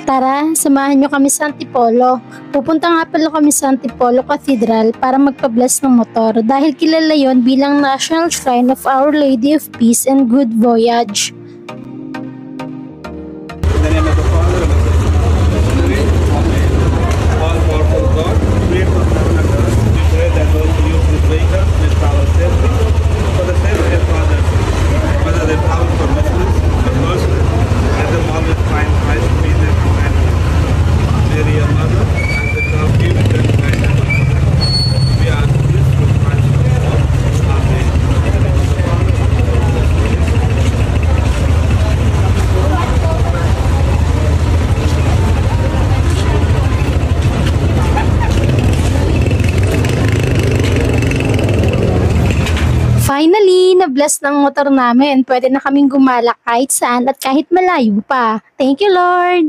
Tara, samahan nyo kami sa Antipolo. Pupunta nga pala kami sa Antipolo Cathedral para magpa-bless ng motor dahil kilala yon bilang National Shrine of Our Lady of Peace and Good Voyage. In the name of the Father, and of the Son, and of the Holy Spirit. Amen. All-powerful God, creator of heaven and earth, we pray that those who use this vehicle may travel safely for the safety of others, whether they travel for business or personal. Let them always find Christ be their companion. Mary, your mother, and the God give them guidance. We ask this through Christ our Lord. Amen. In the name of the Father, and of the Son, and of the Holy Spirit. Finally, na-bless ng motor namin. Pwede na kaming gumala kahit saan at kahit malayo pa. Thank you, Lord!